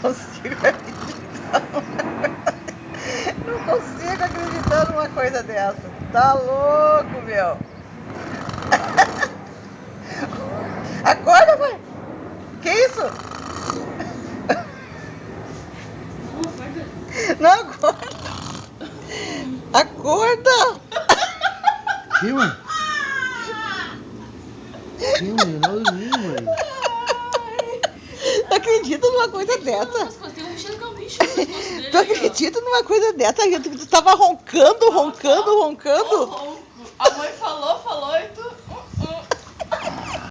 consigo acreditar. Não consigo acreditar numa coisa dessa. Tá louco, meu. Acorda, mãe. Que isso? Não acorda. Acorda. Que, mãe? Que, mãe? Nada nenhum, mãe. Tu acredita numa coisa dessa? Tem um cheiro que é um bicho. Tu acredita numa coisa dessa? Tu tava roncando. A mãe falou e